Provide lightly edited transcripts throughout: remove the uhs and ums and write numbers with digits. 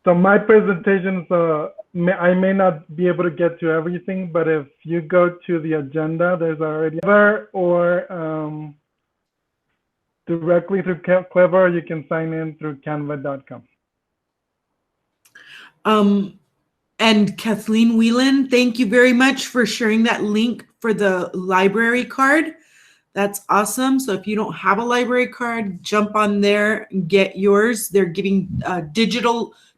So my presentations, I may not be able to get to everything, but if you go to the agenda, there's already Clever, or directly through Clever, you can sign in through canva.com. And Kathleen Whelan, thank you very much for sharing that link for the library card. That's awesome. So if you don't have a library card, jump on there and get yours. They're giving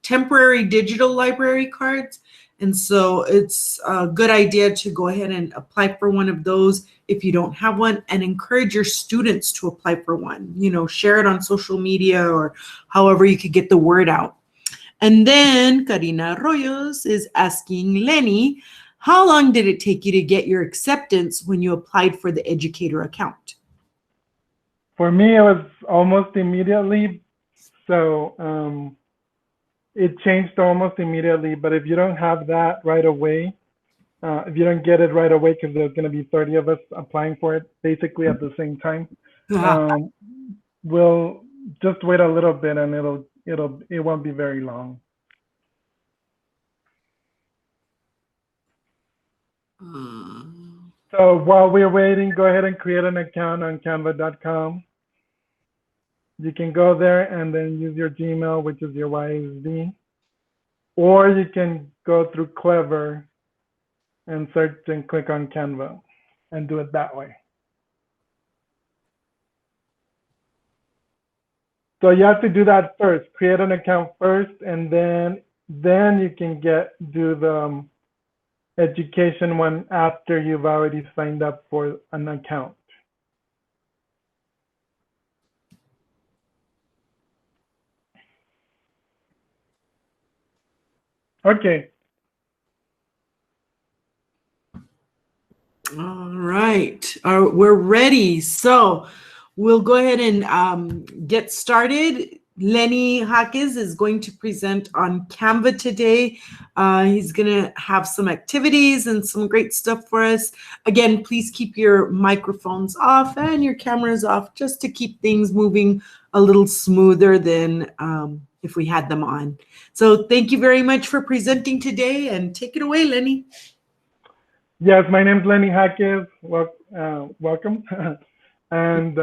temporary digital library cards. And so it's a good idea to go ahead and apply for one of those if you don't have one, and encourage your students to apply for one. You know, share it on social media or however you could get the word out. And then Karina Arroyos is asking Lenny, how long did it take you to get your acceptance when you applied for the educator account? For me, it was almost immediately. So it changed almost immediately. But if you don't have that right away, if you don't get it right away, because there's going to be 30 of us applying for it basically at the same time, we'll just wait a little bit, and it won't be very long. So while we're waiting, go ahead and create an account on canva.com. You can go there and then use your Gmail, which is your YSD, or you can go through Clever and search and click on Canva and do it that way. So you have to do that first, create an account first, and then you can do the education one after you've already signed up for an account. Okay. All right, we're ready. So we'll go ahead and get started. Lenny Jaquez is going to present on Canva today. He's going to have some activities and some great stuff for us. Again, please keep your microphones off and your cameras off, just to keep things moving a little smoother than if we had them on. So thank you very much for presenting today, and take it away, Lenny. Yes, my name's Lenny Jaquez. Welcome. And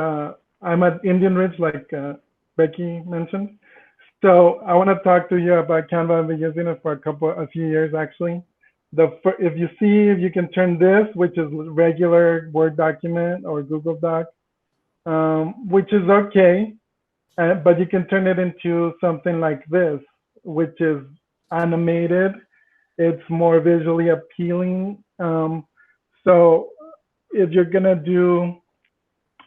I'm at Indian Ridge, like Becky mentioned. So I want to talk to you about Canva. I've been using it for a few years actually. If you can turn this, which is regular Word document or Google Doc, which is okay, but you can turn it into something like this, which is animated. It's more visually appealing. So if you're gonna do,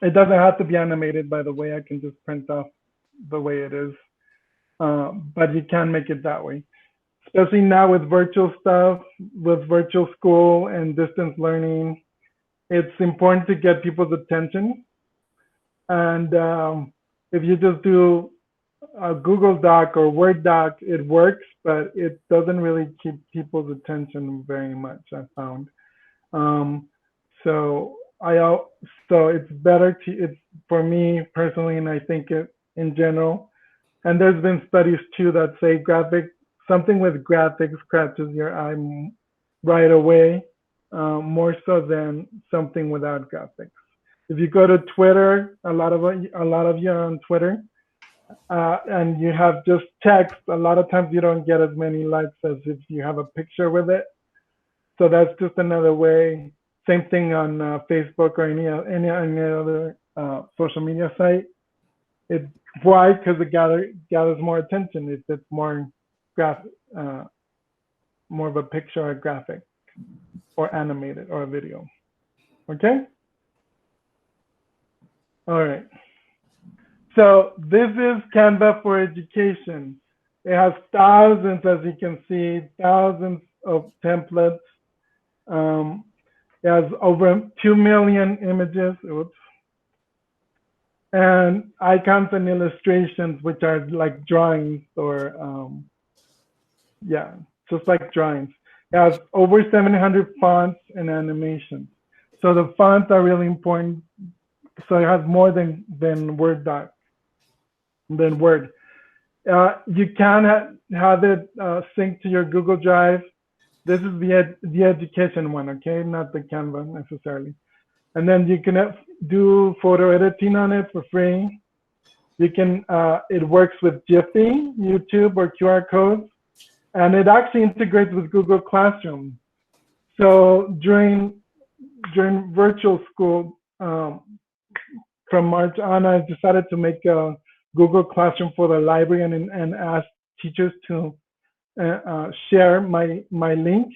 it doesn't have to be animated, by the way. I can just print off the way it is, but you can make it that way. Especially now with virtual stuff, with virtual school and distance learning, it's important to get people's attention. And if you just do a Google Doc or Word Doc, it works, but it doesn't really keep people's attention very much, I found. So it's better it's for me personally, and I think in general, and there's been studies too that say something with graphics catches your eye right away, more so than something without graphics. If you go to Twitter, a lot of you are on Twitter, and you have just text, a lot of times you don't get as many likes as if you have a picture with it. So that's just another way. Same thing on Facebook or any other social media site. Why? Because it gathers more attention if it's more more of a picture or a graphic or animated or a video. Okay? All right. So this is Canva for Education. It has thousands, as you can see, thousands of templates. It has over 2 million images, and icons and illustrations, which are like drawings or, just like drawings. It has over 700 fonts and animations. So the fonts are really important. So it has more than Word. You can have it sync to your Google Drive. This is the education one, okay, not the Canva necessarily. And then you can do photo editing on it for free. You can, it works with Giphy, YouTube, or QR codes, and it actually integrates with Google Classroom. So during virtual school, from March on, I decided to make a Google Classroom for the library and ask teachers to share my link.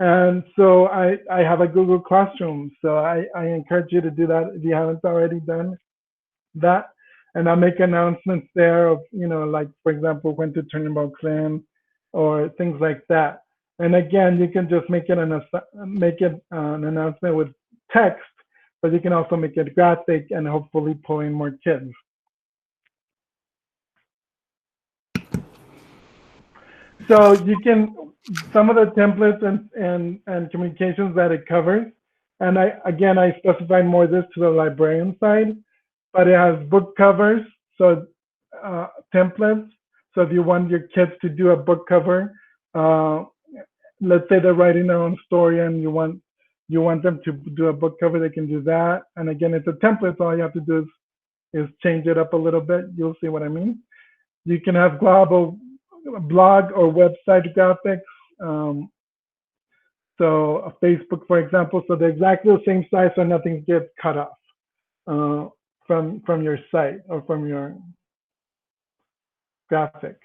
And so I have a Google Classroom. So I encourage you to do that if you haven't already done that. And I'll make announcements there of, like, for example, when to turn your books in or things like that. And again, you can just make it an announcement with text, but you can also make it graphic and hopefully pull in more kids. So you can, some of the templates and communications that it covers, and I specified more this to the librarian side, but it has book covers, so templates. So if you want your kids to do a book cover, let's say they're writing their own story and you want them to do a book cover, they can do that. And again, it's a template, so all you have to do is change it up a little bit. You'll see what I mean. You can have global blog or website graphics. So a Facebook, for example, so they're exactly the same size, so nothing gets cut off from your site or from your graphic.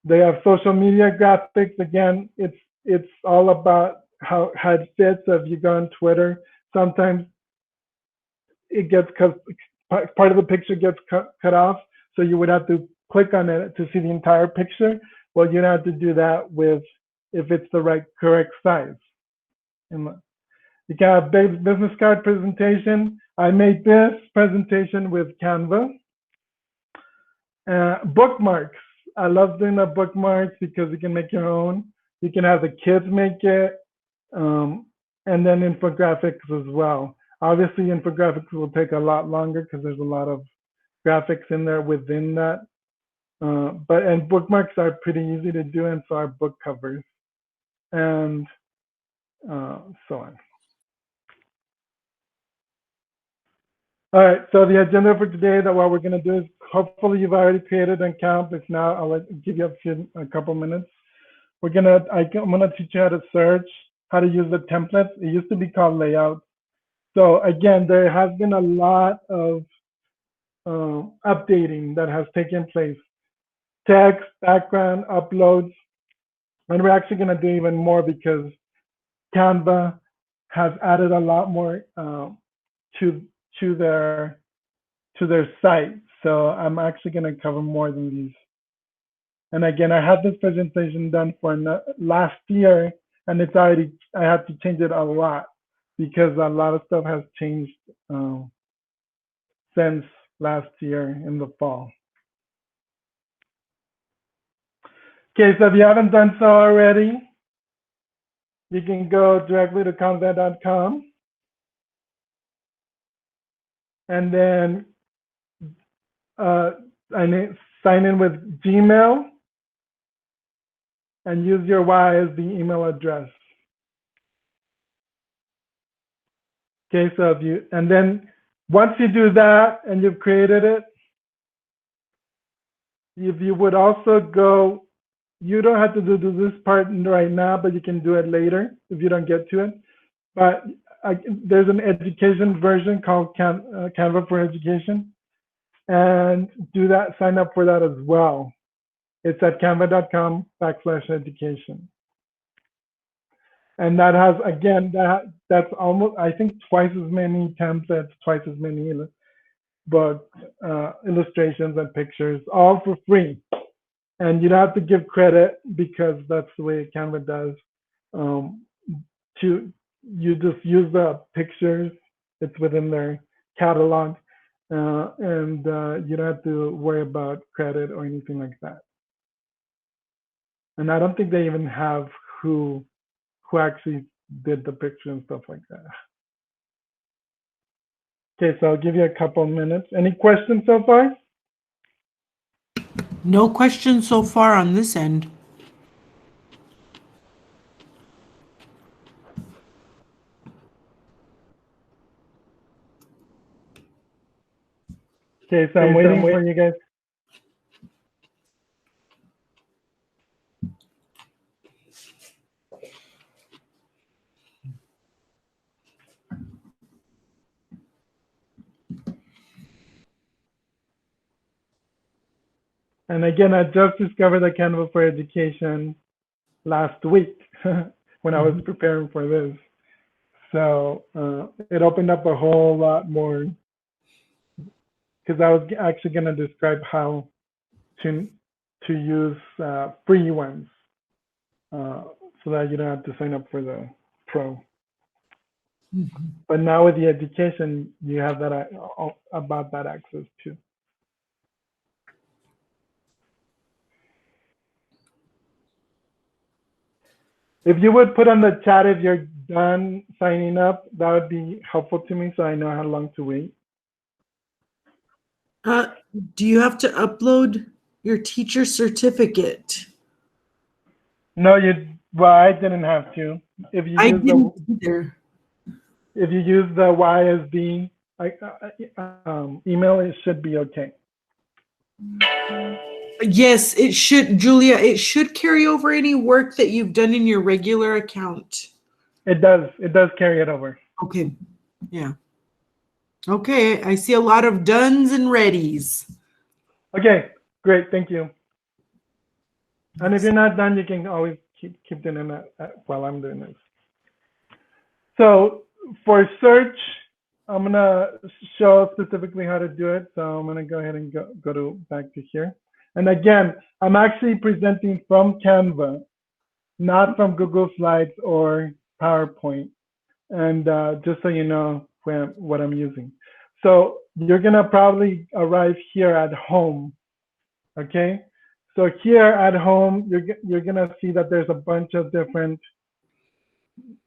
They have social media graphics. Again, it's all about how it fits. So if you go on Twitter, sometimes it gets part of the picture gets cut off, so you would have to click on it to see the entire picture. Well, you don't have to do that if it's the correct size. You can have business card presentation. I made this presentation with Canva. Bookmarks. I love doing the bookmarks because you can make your own. You can have the kids make it, and then infographics as well. Obviously, infographics will take a lot longer because there's a lot of graphics in there within that. And bookmarks are pretty easy to do, and so are book covers, and so on. All right, so the agenda for today, that what we're going to do is, hopefully you've already created an account. If not, I'll give you a couple minutes. I'm gonna teach you how to search, how to use the templates. It used to be called layout. So again, there has been a lot of updating that has taken place. Text, background, uploads, and we're actually gonna do even more because Canva has added a lot more to their site. So I'm actually gonna cover more than these. And again, I had this presentation done for last year, and I had to change it a lot because a lot of stuff has changed since last year in the fall. Okay, so if you haven't done so already, you can go directly to canva.com and then sign in with Gmail and use your Y as the email address. Okay, so and then once you do that and you've created it, if you would also go, you don't have to do this part right now, but you can do it later if you don't get to it. But there's an education version called Canva for Education, and do that, sign up for that as well. It's at canva.com/education. And that has, again, that's almost, I think, twice as many templates, twice as many books, illustrations and pictures, all for free. And you don't have to give credit because that's the way Canva does. You just use the pictures, it's within their catalog, and you don't have to worry about credit or anything like that. And I don't think they even have who actually did the picture and stuff like that. Okay, so I'll give you a couple minutes. Any questions so far? No questions so far on this end. Okay, so I'm waiting for you guys. And again, I just discovered the Canva for Education last week when I was preparing for this. So it opened up a whole lot more because I was actually going to describe how to use free ones so that you don't have to sign up for the pro. But now with the education, you have that about that access too. If you would put on the chat if you're done signing up, that would be helpful to me so I know how long to wait. Do you have to upload your teacher certificate? No, well, I didn't have to. If you I use didn't either. if you use the YSB email, it should be okay. Yes, it should, Julia. It should carry over any work that you've done in your regular account. It does. It does carry it over. Okay. Yeah. Okay. I see a lot of dones and readies. Okay. Great. Thank you. And if you're not done, you can always keep doing that while I'm doing this. So for search, I'm gonna show specifically how to do it. So I'm gonna go ahead and go back to here. And again, I'm actually presenting from Canva, not from Google Slides or PowerPoint. And just so you know what I'm using. So you're gonna probably arrive here at home, okay? So here at home, you're gonna see that there's a bunch of different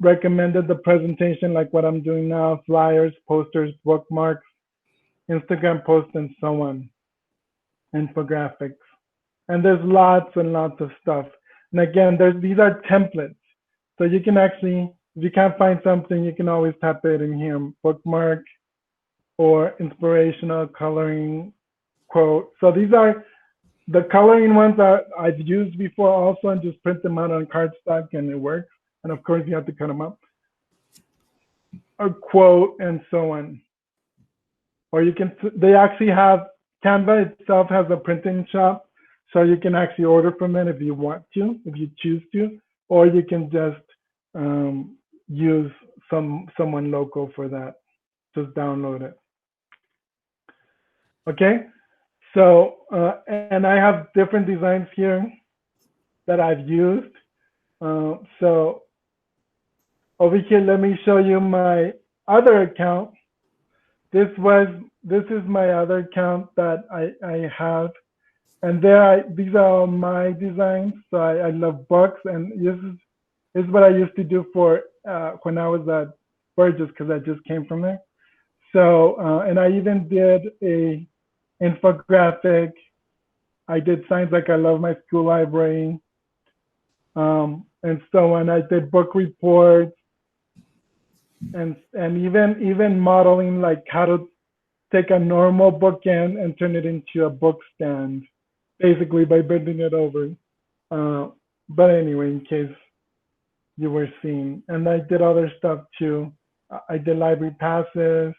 recommended the presentation, like what I'm doing now, flyers, posters, bookmarks, Instagram posts, and so on, infographics. And there's lots and lots of stuff. And again, these are templates. So you can actually, if you can't find something, you can always type it in here, bookmark or inspirational coloring quote. So these are the coloring ones that I've used before also, and just print them out on cardstock and it works. And of course you have to cut them up. A quote and so on. Or you can, they actually have, Canva itself has a printing shop. So you can actually order from it if you want to, if you choose to, or you can just use someone local for that. Just download it. Okay, so and I have different designs here that I've used. So over here, let me show you my other account. This is my other account that I have, and these are all my designs. So I love books, and this is what I used to do for when I was at Burgess, because I just came from there. So and I even did a infographic. I did signs like I love my school library, and so on. I did book reports, and even modeling like how to take a normal bookend and turn it into a book stand, basically by bending it over. But anyway, in case you were seeing, and I did other stuff too. I did library passes.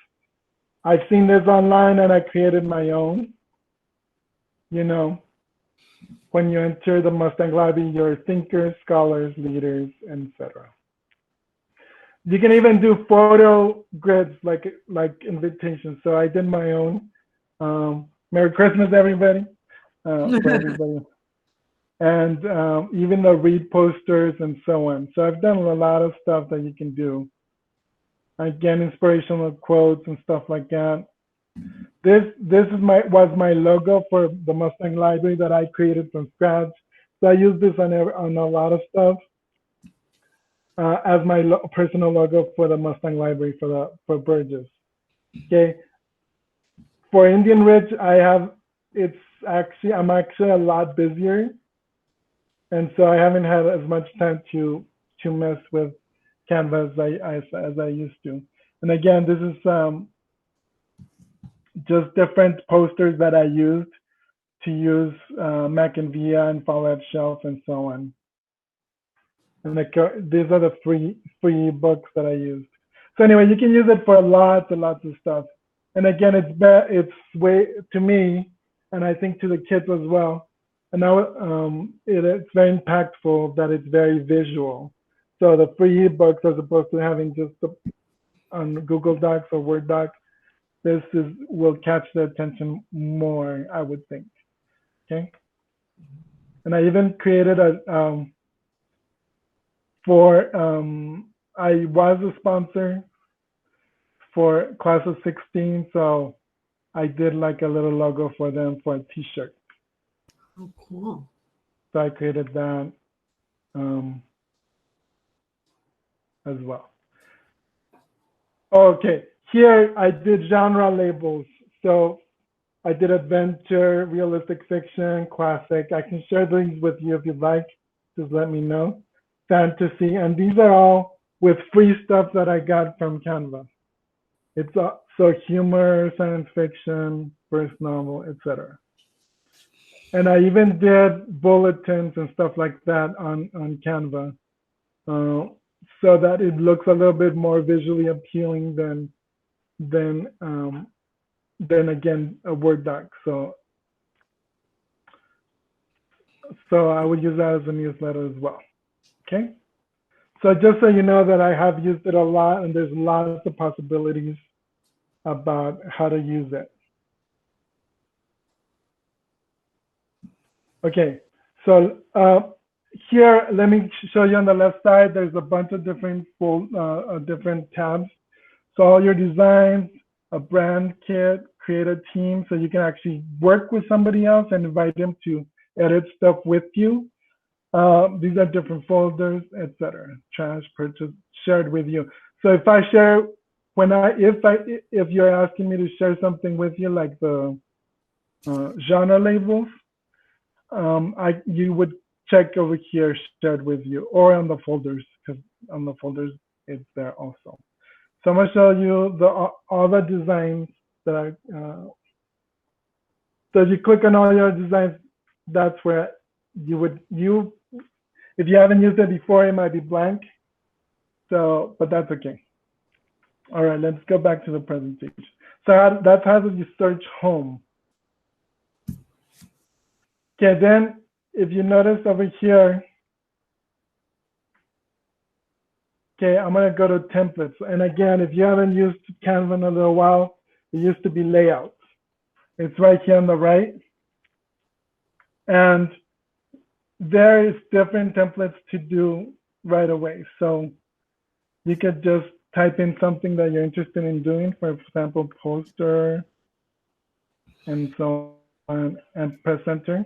I've seen this online and I created my own. You know, when you enter the Mustang Library, you're thinkers, scholars, leaders, etc. You can even do photo grids like invitations. So I did my own. Merry Christmas, everybody, for everybody. And even the read posters and so on. So I've done a lot of stuff that you can do. Again, inspirational quotes and stuff like that. This was my logo for the Mustang Library that I created from scratch. So I use this on a lot of stuff as my personal logo for the Mustang Library for Burgess. Okay. For Indian Ridge, I have it's I'm actually a lot busier, and so I haven't had as much time to mess with Canva as I used to. And again, this is just different posters that I used to use Mac and Via and Fallout Shelf and so on. And these are the free books that I used. So anyway, you can use it for lots and lots of stuff. And again, it's way to me, and I think to the kids as well. And now it's very impactful that it's very visual. So the free ebooks, as opposed to having just on Google Docs or Word Docs, will catch their attention more, I would think. Okay. And I even created I was a sponsor for class of 16, so I did like a little logo for them for a t-shirt. Oh, cool. So I created that as well. Okay, here I did genre labels. So I did adventure, realistic fiction, classic. I can share these with you if you'd like. Just let me know. Fantasy, and these are all with free stuff that I got from Canva. It's so humor, science fiction, first novel, etc. And I even did bulletins and stuff like that on Canva, so that it looks a little bit more visually appealing than again a Word doc. So I would use that as a newsletter as well. Okay. So just so you know that I have used it a lot, and there's lots of possibilities about how to use it. Okay, so here, let me show you on the left side, there's a bunch of different different tabs. So all your designs, a brand kit, create a team, so you can actually work with somebody else and invite them to edit stuff with you. These are different folders, etc. Trash, purchase, shared with you. So if I share, if you're asking me to share something with you, like the genre labels, you would check over here, shared with you, or on the folders, because on the folders it's there also. So I'm gonna show you all the designs that I. So if you click on all your designs, that's where if you haven't used it before, it might be blank. So, but that's okay. All right, let's go back to the presentation. So that's how you search home. Okay, then if you notice over here, okay, I'm gonna go to templates. And again, if you haven't used Canva in a little while, it used to be layouts. It's right here on the right. And there is different templates to do right away. So you could just type in something that you're interested in doing, for example, poster, and so on, and press enter.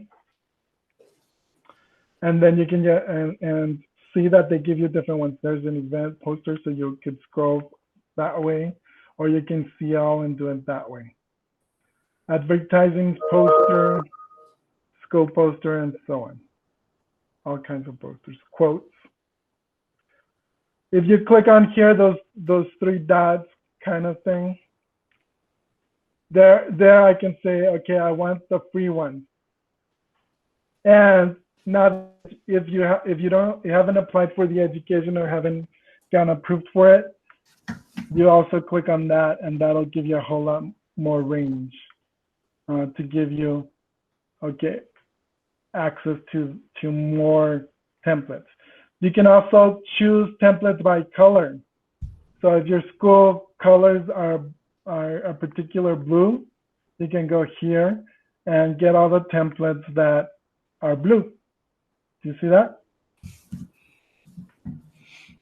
And then you can get and see that they give you different ones. There's an event poster, so you could scroll that way, or you can see all and do it that way. Advertising poster, school poster, and so on. All kinds of posters, quotes. If you click on here, those three dots kind of thing, there I can say, okay, I want the free one. And now, if you haven't applied for the education or haven't gotten approved for it, you also click on that, and that'll give you a whole lot more range to give you, okay, access to more templates. You can also choose templates by color. So if your school colors are a particular blue, you can go here and get all the templates that are blue. Do you see that?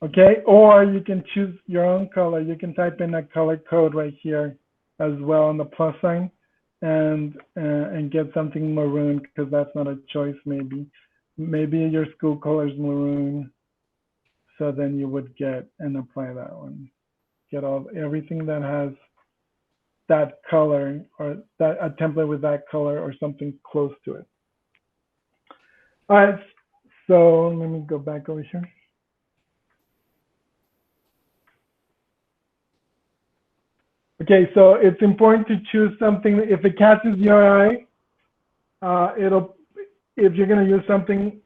Okay, or you can choose your own color. You can type in a color code right here as well on the plus sign, and get something maroon, because that's not a choice. Maybe your school color is maroon, so then you would get and apply that one. Get everything that has that color or that a template with that color or something close to it. All right, so let me go back over here. Okay, so it's important to choose something. If it catches your eye, if you're going to use something,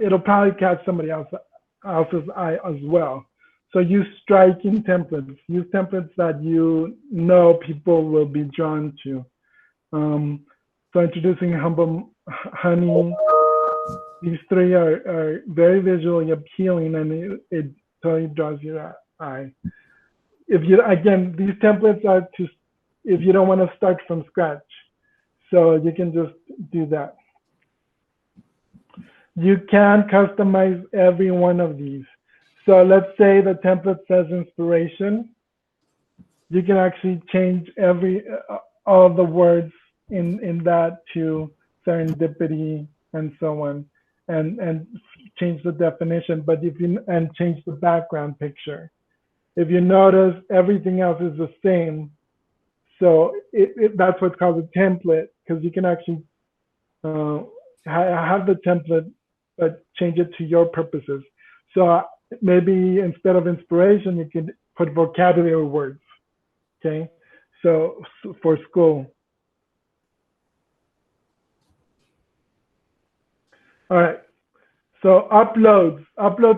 it'll probably catch somebody else's eye as well. So use striking templates. Use templates that you know people will be drawn to. So introducing humble honey. These three are very visually appealing, and it totally draws your eye. If you, again, these templates are to, if you don't want to start from scratch, so you can just do that. You can customize every one of these. So let's say the template says inspiration. You can actually change all the words in that to serendipity and so on, and change the definition. But and change the background picture. If you notice, everything else is the same. So that's what's called a template, because you can actually have the template, but change it to your purposes. So maybe instead of inspiration, you can put vocabulary words, okay? So for school. All right, so uploads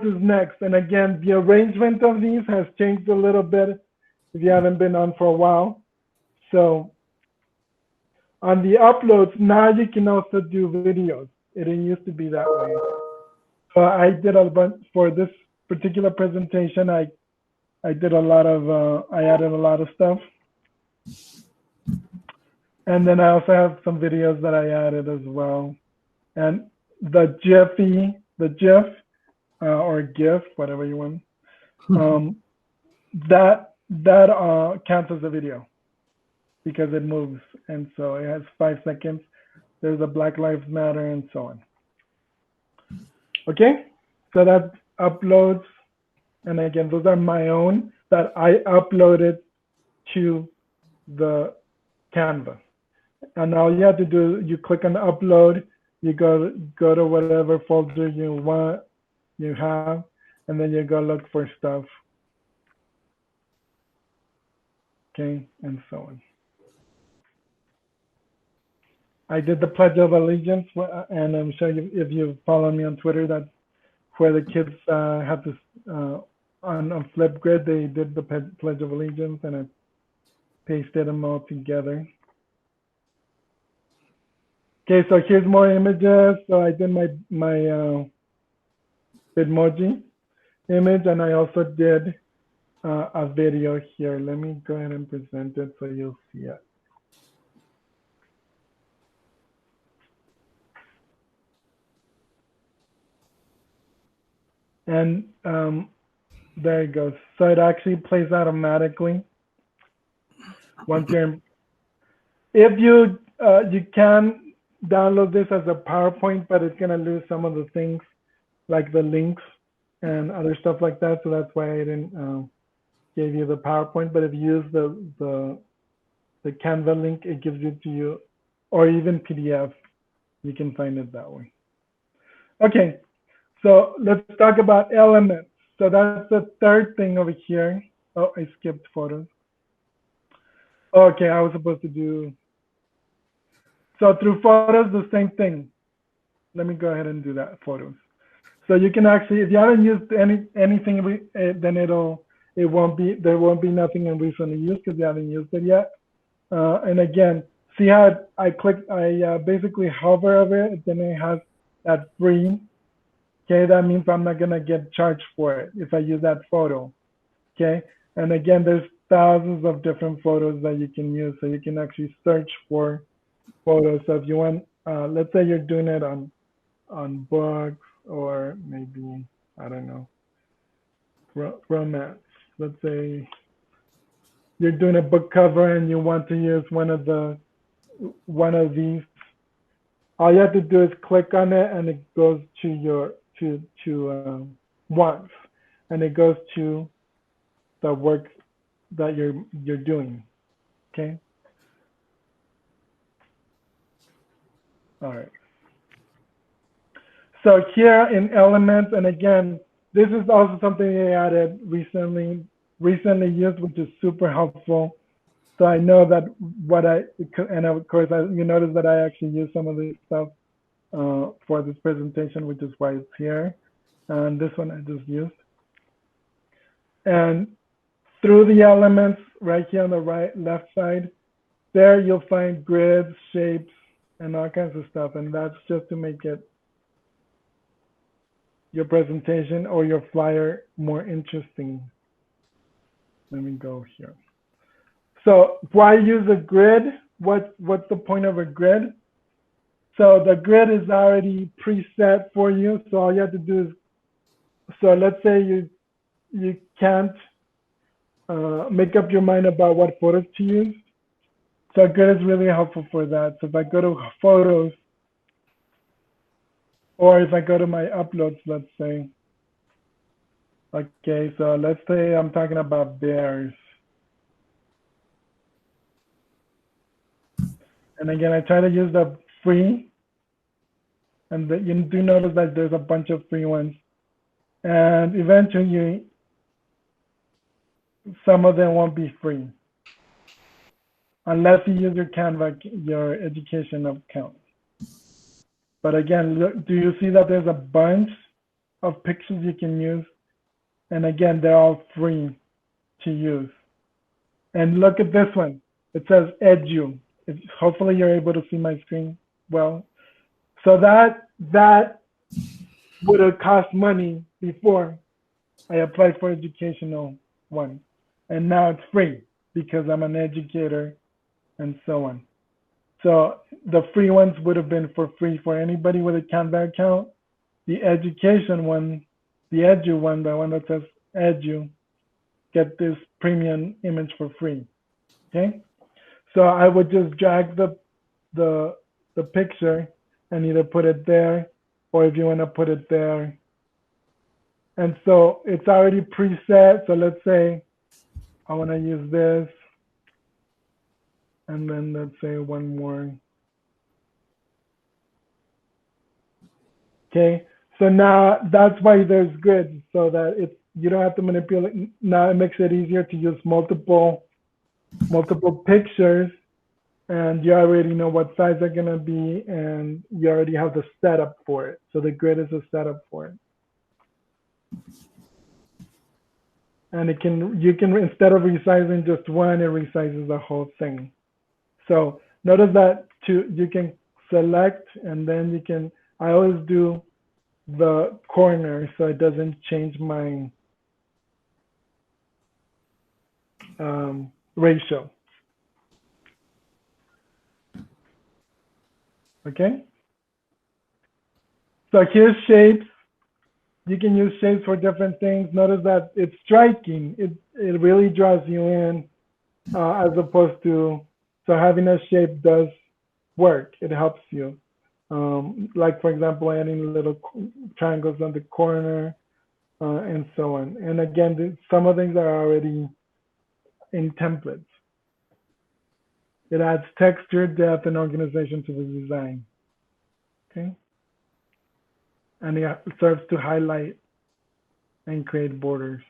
is next. And again, the arrangement of these has changed a little bit if you haven't been on for a while. So on the uploads, now you can also do videos. It didn't used to be that way. So I did a bunch for this particular presentation. I did a lot of, I added a lot of stuff. And then I also have some videos that I added as well. And the GIF or GIF, whatever you want, that counts as a video because it moves. And so it has 5 seconds. There's a Black Lives Matter and so on. Okay, so that uploads. And again, those are my own that I uploaded to the Canva. And all you have to do, you click on upload, you go to whatever folder you have, and then you go look for stuff. Okay, and so on. I did the Pledge of Allegiance, and I'm sure if you follow me on Twitter, that's where the kids have this on Flipgrid. They did the Pledge of Allegiance, and I pasted them all together. Okay, so here's more images. So I did my Bitmoji image, and I also did a video here. Let me go ahead and present it so you'll see it. And there it goes. So it actually plays automatically. Once you're, if you can download this as a PowerPoint, but it's gonna lose some of the things like the links and other stuff like that. So that's why I didn't give you the PowerPoint. But if you use the Canva link, it gives it to you, or even PDF, you can find it that way. Okay. So let's talk about elements. So that's the third thing over here. Oh, I skipped photos. Okay, I was supposed to do. So through photos, the same thing. Let me go ahead and do that, photos. So you can actually, if you haven't used anything, then there won't be nothing in recently used because you haven't used it yet. And again, see how I basically hover over it, then it has that free. Okay, that means I'm not gonna get charged for it if I use that photo. Okay, and again, there's thousands of different photos that you can use, so you can actually search for photos. So if you want, let's say you're doing it on books, or maybe, I don't know, romance. Let's say you're doing a book cover and you want to use one of these. All you have to do is click on it, and it goes to your once, and it goes to the work that you're doing. Okay. All right. So here in Elements, and again, this is also something I added recently used, which is super helpful. So I know that and of course, you notice that I actually use some of this stuff for this presentation, which is why it's here. And this one I just used. And through the Elements, right here on the left side, there you'll find grids, shapes, and all kinds of stuff. And that's just to make it your presentation or your flyer more interesting. Let me go here. So why use a grid? What's the point of a grid? So the grid is already preset for you. So all you have to do is, so let's say you can't make up your mind about what photos to use. So a grid is really helpful for that. So if I go to photos, or if I go to my uploads, let's say, okay, so let's say I'm talking about bears. And again, I try to use the free, and you do notice that there's a bunch of free ones. And eventually, some of them won't be free, unless you use your Canva, your education account. But again, look, do you see that there's a bunch of pictures you can use? And again, they're all free to use. And look at this one. It says Edu. Hopefully you're able to see my screen well. So that would have cost money before I applied for educational one. And now it's free because I'm an educator and so on. So the free ones would have been for free for anybody with a Canva account. The education one, the Edu one, the one that says Edu, get this premium image for free. Okay. So I would just drag the picture and either put it there, or if you want to put it there. And so it's already preset. So let's say I want to use this. And then let's say one more. Okay, so now that's why there's grids, so that you don't have to manipulate. Now it makes it easier to use multiple pictures, and you already know what size they're gonna be, and you already have the setup for it. So the grid is a setup for it. And you can instead of resizing just one, it resizes the whole thing. So notice that you can select, and then I always do the corner so it doesn't change my ratio. Okay. So here's shapes. You can use shapes for different things. Notice that it's striking. It really draws you in, as opposed to, so having a shape does work. It helps you. Like for example, adding little triangles on the corner, and so on. And again, some of things are already in templates. It adds texture, depth, and organization to the design. Okay. And it serves to highlight and create borders.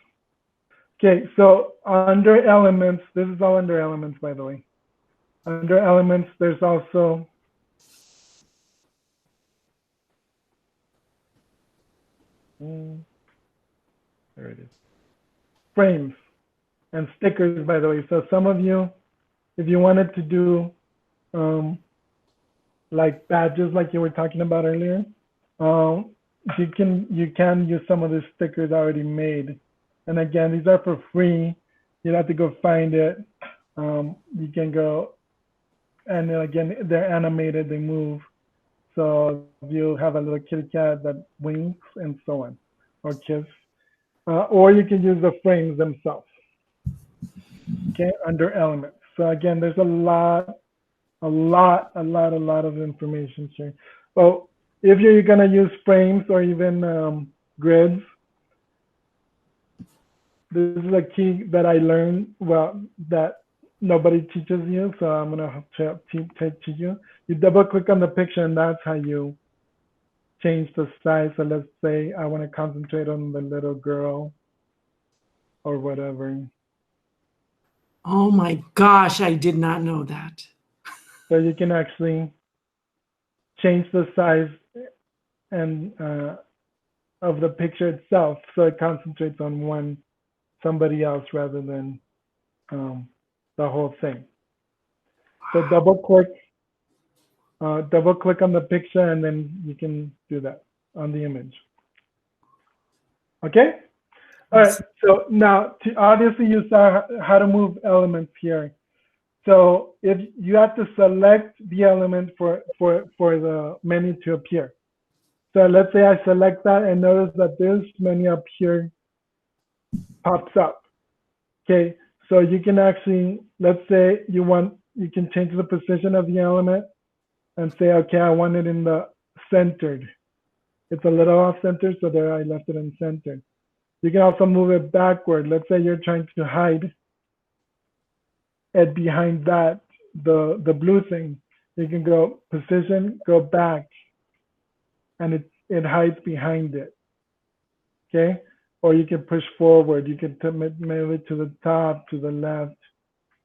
Okay, so under elements, this is all under elements, by the way. Under elements, there's also there it is. Frames and stickers, by the way. So some of you, if you wanted to do like badges, like you were talking about earlier, you can use some of the stickers already made. And again, these are for free. You don't have to go find it. You can go, and again, they're animated, they move. So you have a little kitty cat that winks and so on, or kiss. Or you can use the frames themselves. Okay, under elements. So again, there's a lot of information here. Well, if you're gonna use frames or even grids, this is a key that I learned. Well, that nobody teaches you, so I'm gonna teach you. You double click on the picture, and that's how you change the size. So let's say I want to concentrate on the little girl or whatever. Oh my gosh, I did not know that. So you can actually change the size and of the picture itself, so it concentrates on somebody else rather than the whole thing. So double click on the picture, and then you can do that on the image. Okay. All right. So now, obviously, you saw how to move elements here. So if you have to select the element for the menu to appear. So let's say I select that and notice that this menu up here pops up. Okay, so you can actually, let's say you can change the position of the element and say, okay, I want it in the centered. It's a little off center, so there I left it in center. You can also move it backward. Let's say you're trying to hide it behind that, the blue thing. You can go position, go back, and it hides behind it. Okay, or you can push forward. You can move it to the top, to the left,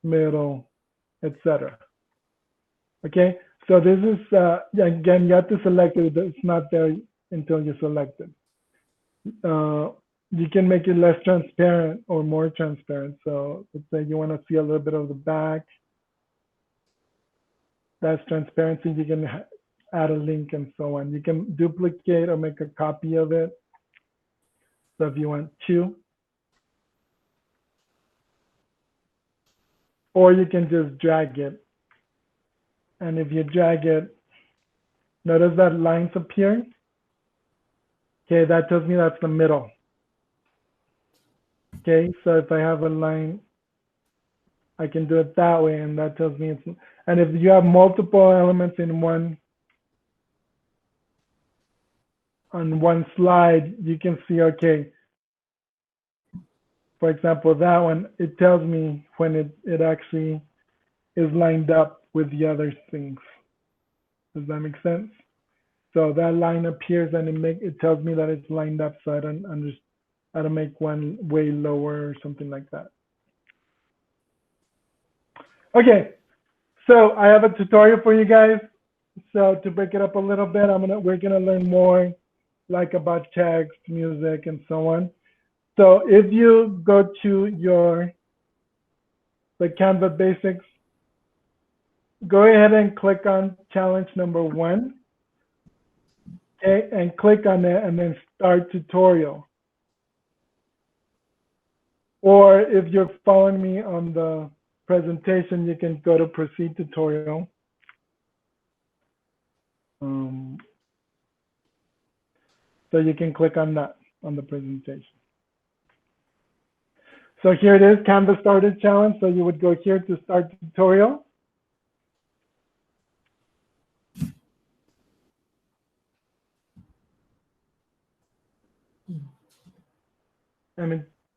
middle, etc. Okay, so this is again, you have to select it. It's not there until you select it. You can make it less transparent or more transparent. So let's say you want to see a little bit of the back. That's transparency. You can add a link and so on. You can duplicate or make a copy of it. So if you want to, or you can just drag it. And if you drag it, notice that lines appear. Okay, that tells me that's the middle. Okay, so if I have a line, I can do it that way, and that tells me it's, and if you have multiple elements in on one slide, you can see, okay, for example, that one, it tells me when it actually is lined up with the other things. Does that make sense? So that line appears and it tells me that it's lined up, so I don't understand how to make one way lower or something like that. Okay, so I have a tutorial for you guys. So to break it up a little bit, we're gonna learn more like about text, music, and so on. So if you go to the Canva basics, go ahead and click on challenge number 1. Okay, and click on it and then start tutorial. Or if you're following me on the presentation, you can go to proceed tutorial. So you can click on that on the presentation. So here it is, Canva started challenge. So you would go here to start tutorial.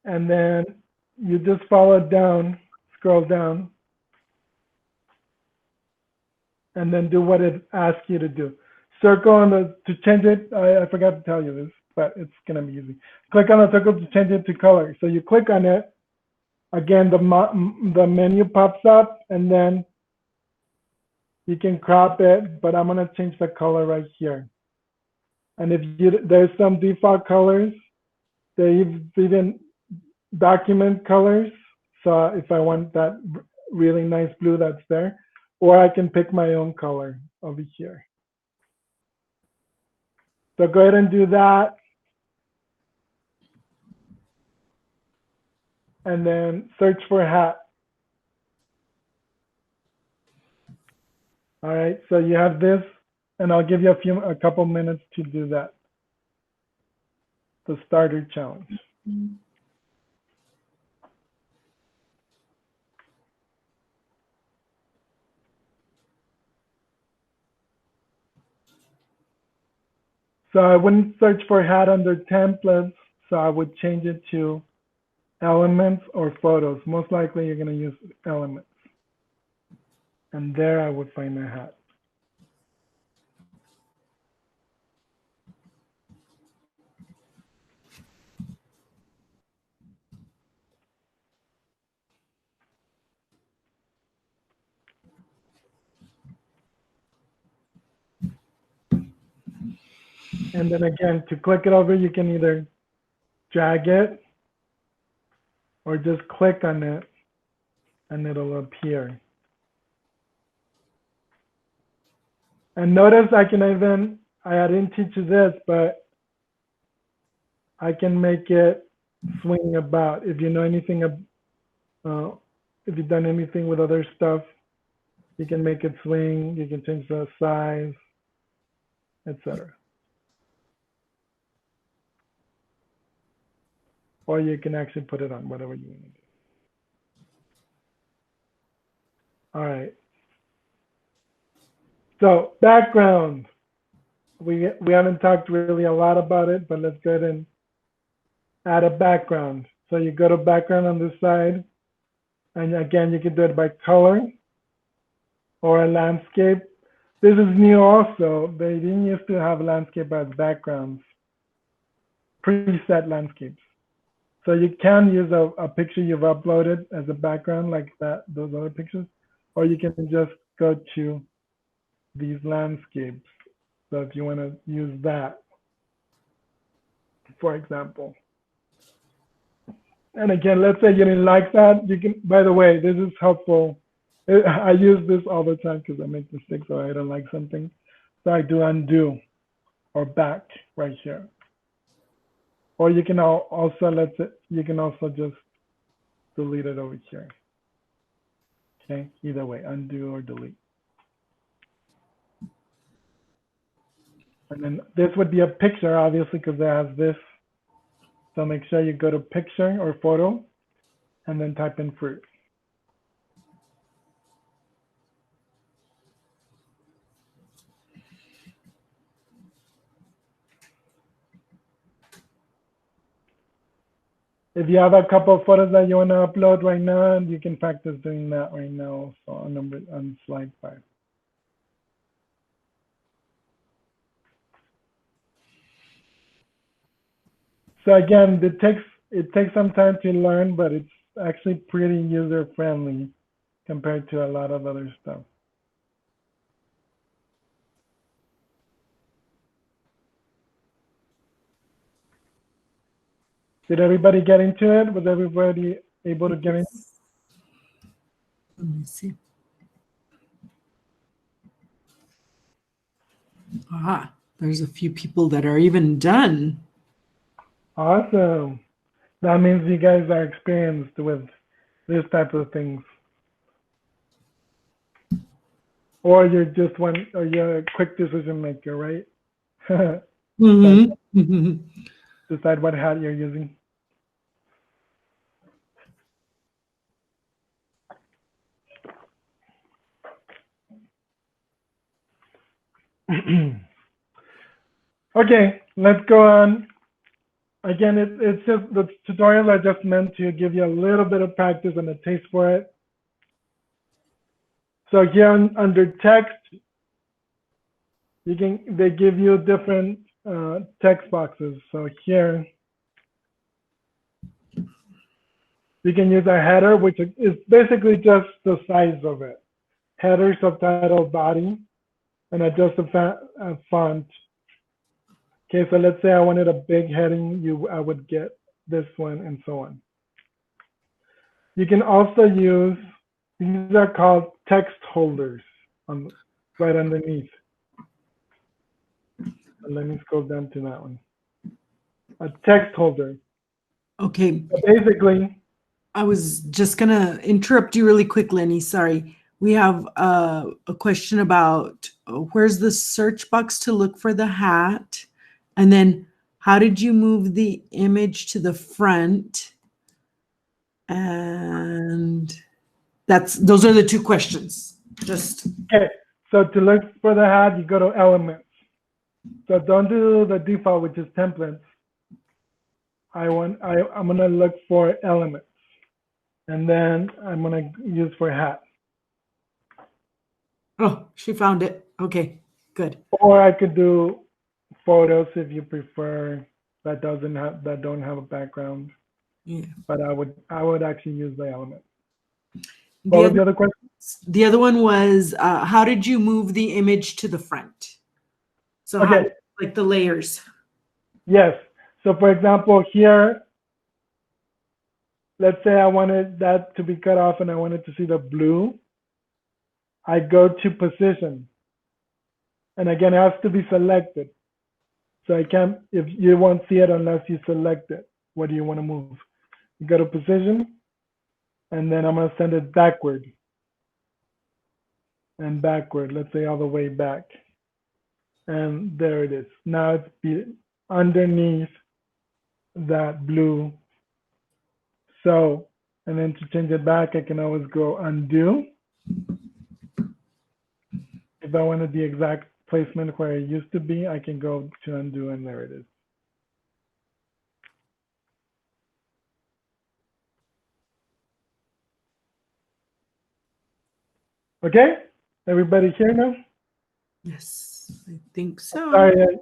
And then you just follow down, scroll down, and then do what it asks you to do. Circle on to change it. I forgot to tell you this, but it's gonna be easy. Click on the circle to change it to color. So you click on it. Again, the menu pops up, and then you can crop it. But I'm gonna change the color right here. And there's some default colors. There's even document colors. So if I want that really nice blue, that's there. Or I can pick my own color over here. So go ahead and do that. And then search for hat. All right, so you have this, and I'll give you a couple minutes to do that. The starter challenge. So I wouldn't search for hat under templates, so I would change it to elements or photos. Most likely you're gonna use elements. And there I would find a hat. And then again, to click it over, you can either drag it or just click on it and it'll appear. And notice I didn't teach you this, but I can make it swing about. If you know anything, if you've done anything with other stuff, you can make it swing, you can change the size, etc. Or you can actually put it on whatever you want to do. All right. So background. We haven't talked really a lot about it, but let's go ahead and add a background. So you go to background on this side, and again, you can do it by color or a landscape. This is new also. They didn't used to have landscape as backgrounds, preset landscapes. So you can use a picture you've uploaded as a background like that, those other pictures, or you can just go to these landscapes. So if you want to use that, for example. And again, let's say you didn't like that. You can, by the way, this is helpful. I use this all the time because I make mistakes or I don't like something. So I do undo or back right here. Or you can also, you can also just delete it over here. Okay, either way, undo or delete. And then this would be a picture, obviously, because it has this. So make sure you go to picture or photo and then type in fruit. If you have a couple of photos that you want to upload right now, you can practice doing that right now. So on slide 5. So again, it takes some time to learn, but it's actually pretty user friendly compared to a lot of other stuff. Did everybody get into it? Was everybody able to get in? Let me see. Ah, there's a few people that are even done. Awesome. That means you guys are experienced with this type of things. Or you're you're a quick decision maker, right? Mm-hmm. Decide what hat you're using. Okay, let's go on. Again, it's just the tutorials are just meant to give you a little bit of practice and a taste for it. So here under text, they give you different text boxes. So here, you can use a header, which is basically just the size of it. Header, subtitle, body, and adjust the font. Okay, so let's say I wanted a big heading, I would get this one and so on. You can also use, these are called text holders right underneath. And let me scroll down to that one. A text holder. Okay. So basically, I was just going to interrupt you really quick, Lenny. Sorry. We have a question about where's the search box to look for the hat? And then how did you move the image to the front? And those are the two questions. Okay, so to look for the hat, you go to elements. So don't do the default, which is templates. I'm gonna look for elements, and then I'm gonna use for hat. Oh, she found it. Okay, good. Or I could do photos if you prefer that don't have a background. Yeah. But I would actually use the element. What The was other the other question? the other one was how did you move the image to the front? So how Okay, like the layers. yes. So for example, here, let's say I wanted that to be cut off and I wanted to see the blue. I go to position. And again, it has to be selected. So I can't, if you won't see it unless you select it. What do you want to move? You go to position, and then I'm going to send it backward and backward. Let's say all the way back. And there it is. Now it's underneath that blue. So, and then to change it back, I can always go undo. If I wanted the exact placement where it used to be, I can go to undo, and there it is. Okay, everybody here now? Yes, I think so. Sorry,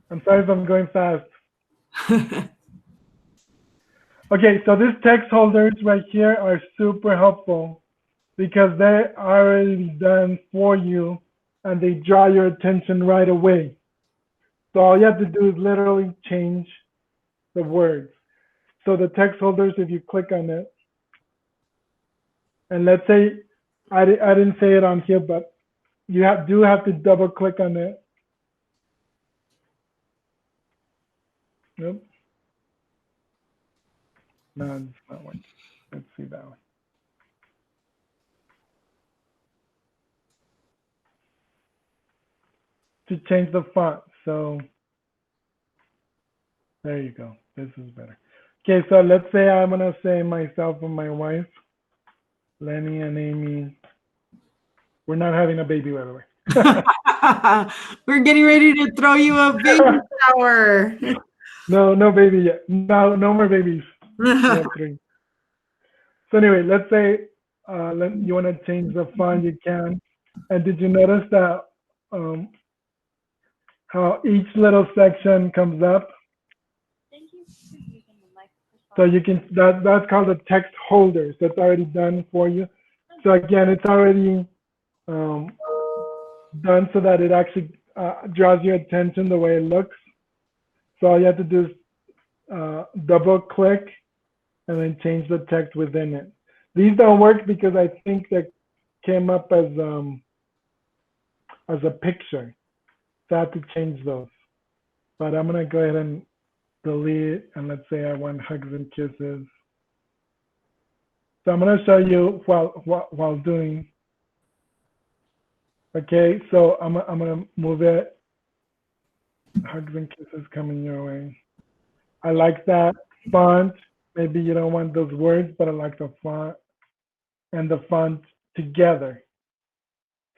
I'm sorry if I'm going fast. Okay, so these text holders right here are super helpful because they're already done for you and they draw your attention right away. So all you have to do is literally change the words. So the text holders, if you click on it, and let's say I didn't say it on here, but you do have to double click on it. Nope. No, it's not one. Let's see that one. To change the font. So there you go. This is better. Okay, so let's say I'm gonna say myself and my wife, Lenny and Amy. We're not having a baby, by the way. We're getting ready to throw you a baby shower. No baby yet. No more babies. We have 3. So anyway, let's say you want to change the font, you can. And did you notice that how each little section comes up? So you can that's called a text holder. So it's already done for you. So again, it's already done so that it actually draws your attention the way it looks. So all you have to do is double click and then change the text within it. These don't work because I think that came up as a picture. So I have to change those. But I'm gonna go ahead and delete, and let's say I want hugs and kisses. So I'm gonna show you while doing. Okay, so I'm gonna move it. Hugs and kisses coming your way. I like that font. Maybe you don't want those words, but I like the font and the font together.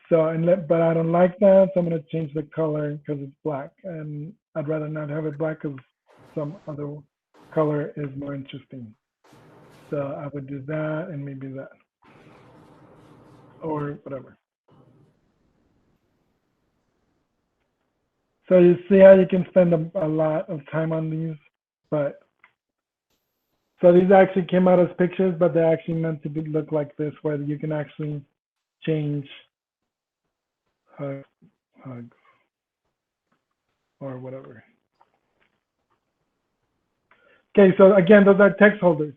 So, but I don't like that, so I'm gonna change the color because it's black, and I'd rather not have it black because some other color is more interesting. So I would do that and maybe that, or whatever. So you see how you can spend a lot of time on these, but so these actually came out as pictures, but they're actually meant to look like this, where you can actually change hugs or whatever. Okay, so again, those are text holders.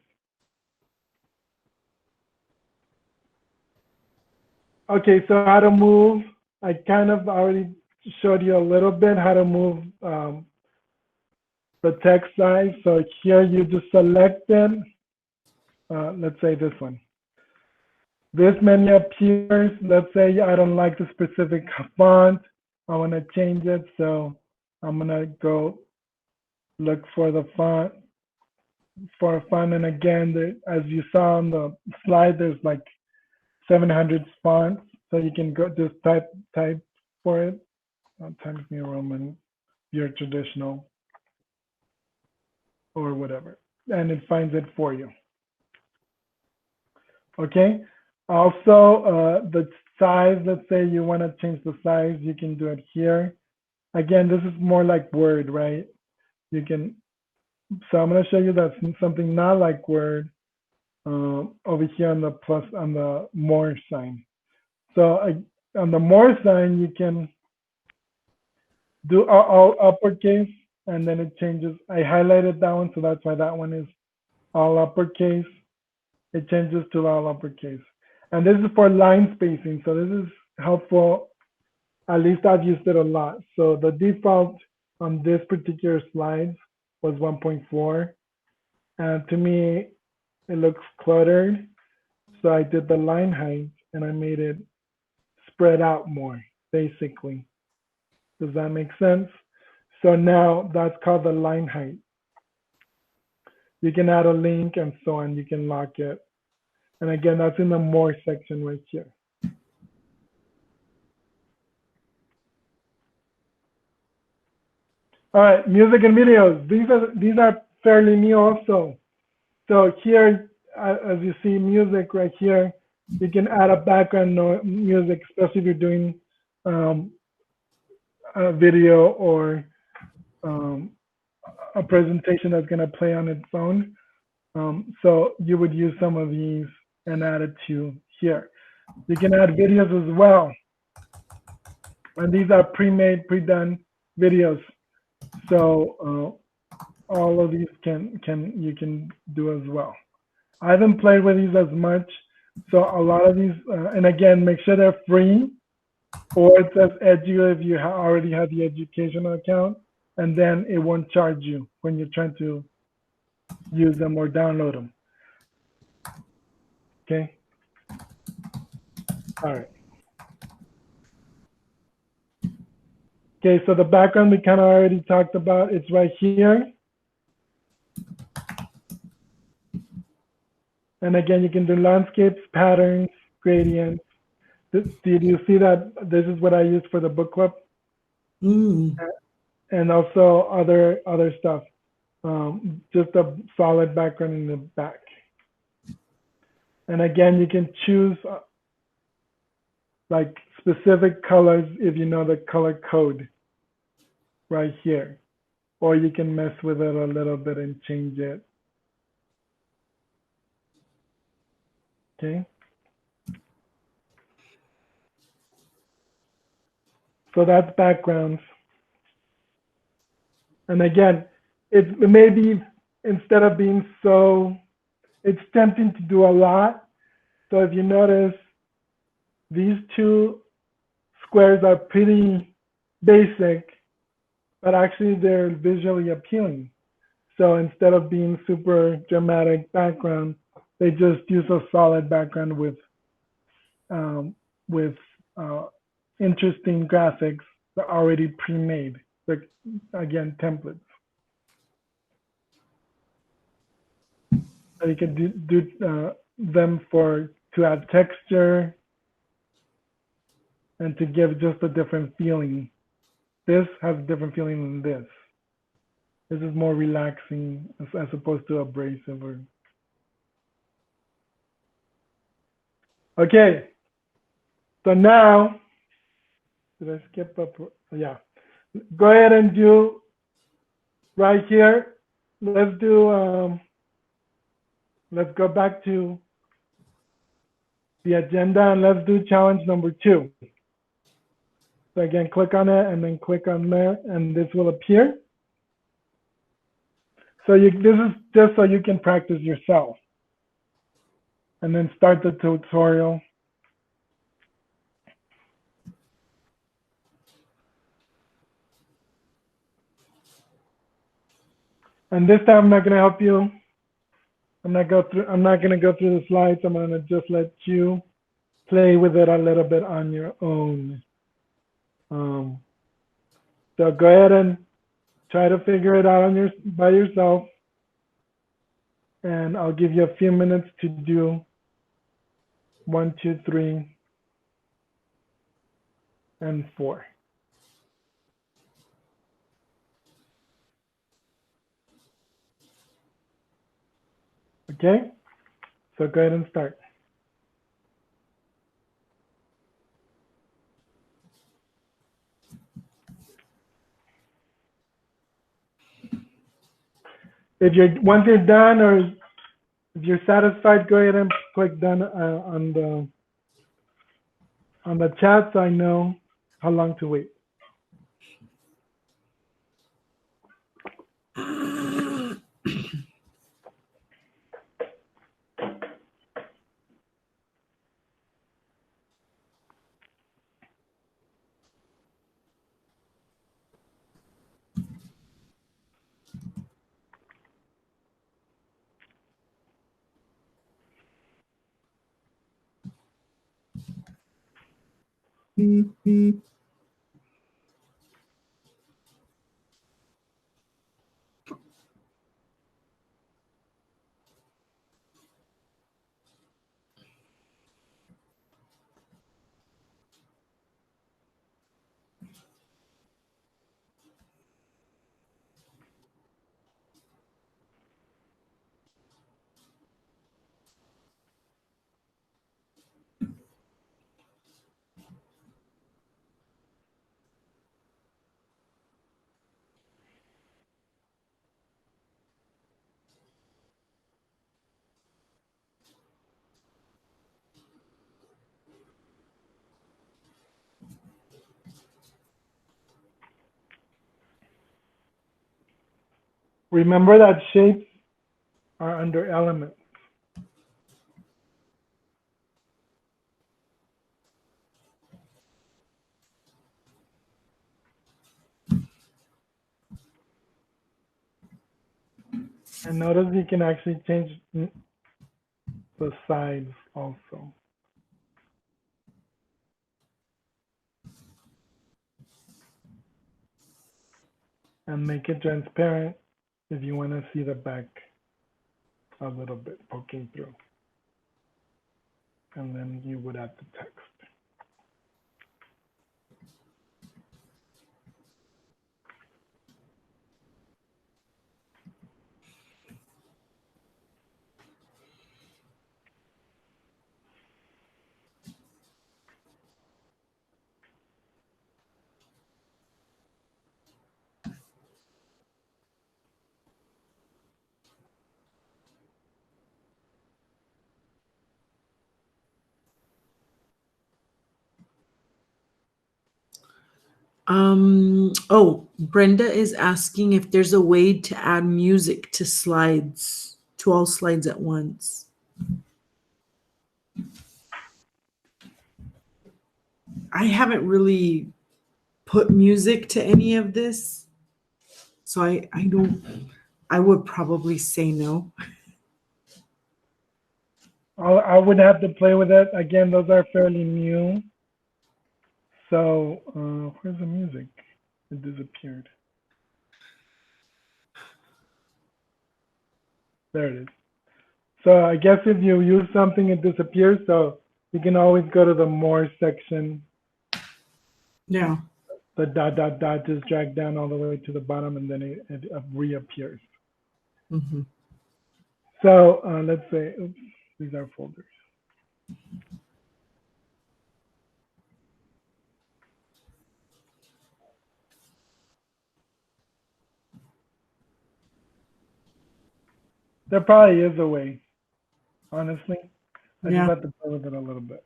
Okay, so how to move, I kind of already showed you a little bit how to move the text size. So here you just select it. Let's say this one. This menu appears. Let's say I don't like the specific font. I want to change it. So I'm going to go look for the font. And again, as you saw on the slide, there's like 700 fonts. So you can go just type for it. Times New Roman, your traditional, or whatever, and it finds it for you. Okay. Also, the size, let's say you want to change the size, you can do it here. Again, this is more like Word, right? You can, so I'm going to show you that's something not like Word over here on the plus, on the more sign. So on the more sign, you can do all uppercase, and then it changes. I highlighted that one, so that's why that one is all uppercase. It changes to all uppercase. And this is for line spacing, so this is helpful. At least I've used it a lot. So the default on this particular slide was 1.4. And to me, it looks cluttered. So I did the line height and I made it spread out more, basically. Does that make sense? So now that's called the line height. You can add a link and so on. You can lock it. And again, that's in the more section right here. All right, music and videos. These are fairly new also. So here, as you see music right here, you can add a background music, especially if you're doing a video or a presentation that's going to play on its own. So you would use some of these and add it to here. You can add videos as well. And these are pre-made, pre-done videos. So all of these you can do as well. I haven't played with these as much. So a lot of these, and again, make sure they're free, or it says edu if you already have the educational account, and then it won't charge you when you're trying to use them or download them. Okay. All right. Okay, so the background we kind of already talked about. It's right here. And again, you can do landscapes, patterns, gradients. Did you see that this is what I use for the book club? And also other stuff. Just a solid background in the back. And again, you can choose like specific colors if you know the color code right here. Or you can mess with it a little bit and change it. Okay. So that's backgrounds. And again, it may be, instead of being so, it's tempting to do a lot. So if you notice, these two squares are pretty basic, but actually they're visually appealing. So instead of being super dramatic background, they just use a solid background with interesting graphics that are already pre-made. Like, again, templates. So you can do them to add texture and to give just a different feeling. This has a different feeling than this. This is more relaxing as opposed to abrasive. Okay, so now, did I skip up? Yeah, go ahead and do right here. Let's do, let's go back to the agenda and let's do challenge number 2. So again, click on it and then click on there and this will appear. So this is just so you can practice yourself. And then start the tutorial. And this time I'm not going to help you. I'm not going to go through the slides. I'm going to just let you play with it a little bit on your own. So go ahead and try to figure it out by yourself. And I'll give you a few minutes to do 1, 2, 3, and 4. Okay, so go ahead and start. If you're once you're done, or if you're satisfied, go ahead and click done on the chat, so I know how long to wait. Remember that shapes are under elements. And notice you can actually change the size also. And make it transparent if you want to see the back a little bit poking through. And then you would add the text. Oh, Brenda is asking if there's a way to add music to slides, to all slides at once. I haven't really put music to any of this, so I would probably say no. I would have to play with it. Again, those are fairly new. So where's the music? It disappeared. There it is. So I guess if you use something, it disappears. So you can always go to the more section. Yeah. The dot, dot, dot, just drag down all the way to the bottom, and then it reappears. Mm-hmm. So let's say, oops, these are folders. There probably is a way, honestly. I just have to play with it a little bit.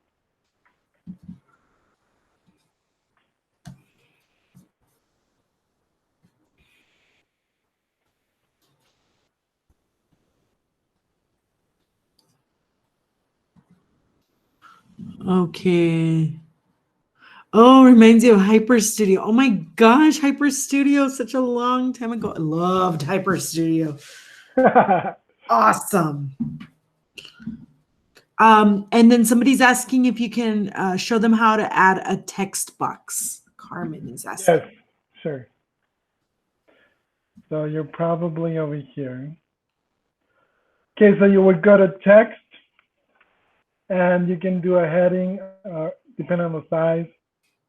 Okay. Oh, reminds you of Hyper Studio. Oh my gosh, Hyper Studio, such a long time ago. I loved Hyper Studio. Awesome. And then somebody's asking if you can show them how to add a text box. Carmen is asking. Yes, sure. So you're probably over here. Okay, so you would go to text, and you can do a heading, depending on the size.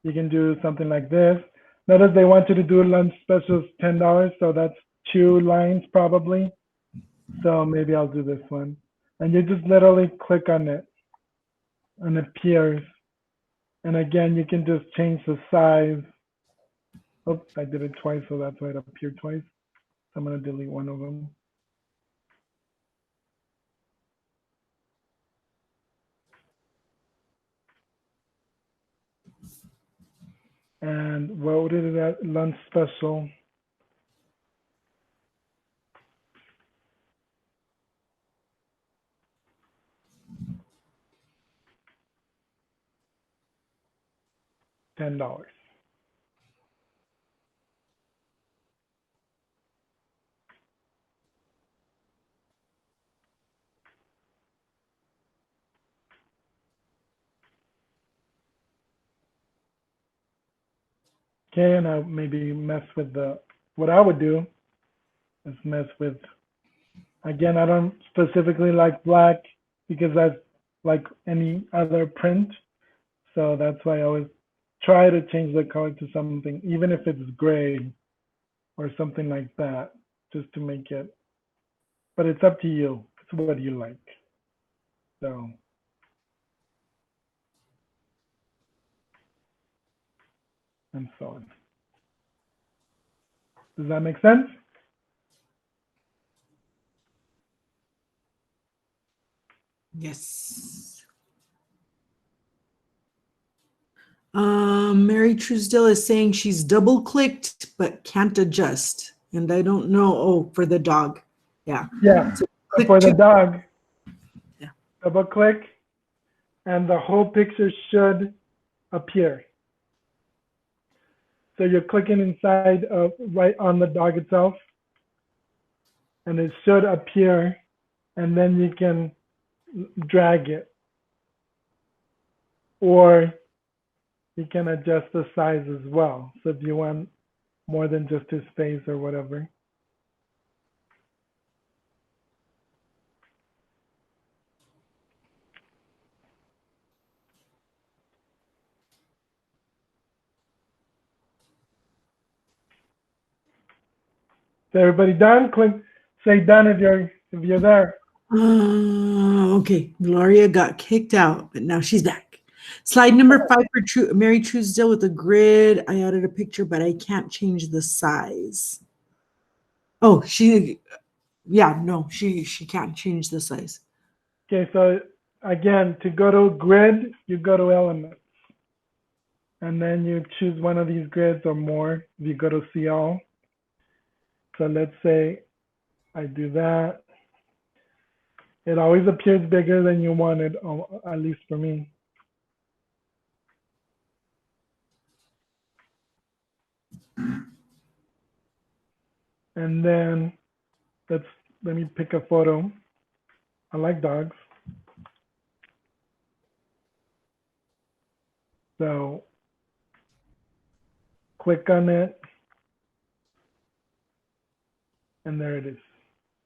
You can do something like this. Notice they want you to do lunch specials $10, so that's 2 lines probably. So maybe I'll do this one. And you just literally click on it, and it appears. And again, you can just change the size. Oops, I did it twice, so that's why it appeared twice. So I'm gonna delete one of them. And what did it at lunch special? $10. Okay, and I maybe mess with what I would do is mess with, again, I don't specifically like black because that's like any other print. So that's why I always try to change the color to something, even if it's gray or something like that, just to make it, but it's up to you. It's what you like. So, and so on. Does that make sense? Yes. Mary Truesdale is saying she's double clicked but can't adjust. And I don't know. Oh, for the dog. Yeah. Yeah. So For the dog, yeah. Double click and the whole picture should appear. So you're clicking inside of right on the dog itself and it should appear and then you can drag it or you can adjust the size as well. So if you want more than just his face or whatever. Is everybody done? Click, say done if you're there. Okay, Gloria got kicked out, but now she's back. Slide number 5 for Mary Truesdale with a grid. I added a picture, but I can't change the size. Oh, she can't change the size. Okay, so again, to go to grid, you go to elements. And then you choose one of these grids or more. If you go to see all. So let's say I do that. It always appears bigger than you wanted, at least for me. And then let me pick a photo. I like dogs. So click on it. And there it is.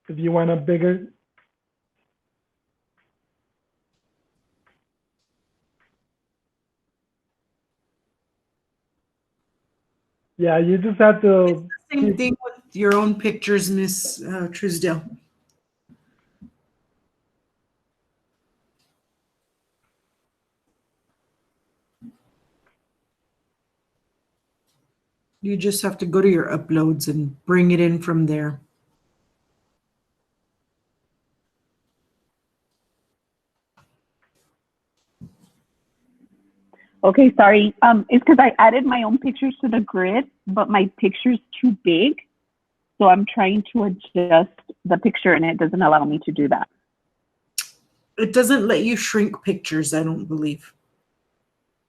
If you want a bigger, yeah, you just have to. Same thing with your own pictures, Miss Truesdale. You just have to go to your uploads and bring it in from there. Okay, sorry. It's because I added my own pictures to the grid, but my picture's too big. So I'm trying to adjust the picture and it doesn't allow me to do that. It doesn't let you shrink pictures, I don't believe.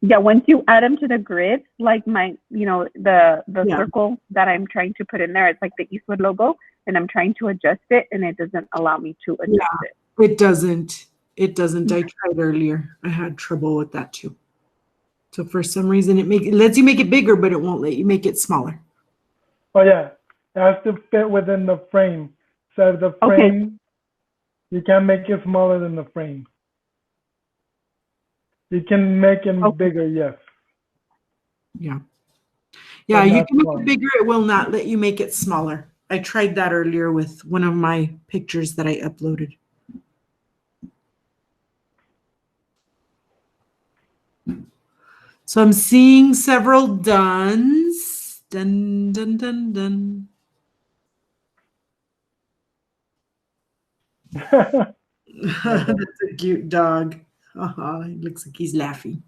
Yeah, once you add them to the grid, like my, the circle that I'm trying to put in there, it's like the Eastwood logo, and I'm trying to adjust it and it doesn't allow me to adjust it. It doesn't. It doesn't. I tried earlier. I had trouble with that too. So for some reason it lets you make it bigger, but it won't let you make it smaller. Oh yeah, it has to fit within the frame. So the frame, you can't make it smaller than the frame. You can make it bigger, yes. Yeah. Yeah, you can make it bigger. It will not let you make it smaller. I tried that earlier with one of my pictures that I uploaded. So I'm seeing several dones. Dun, dun, dun, dun. That's a cute dog. He looks like he's laughing.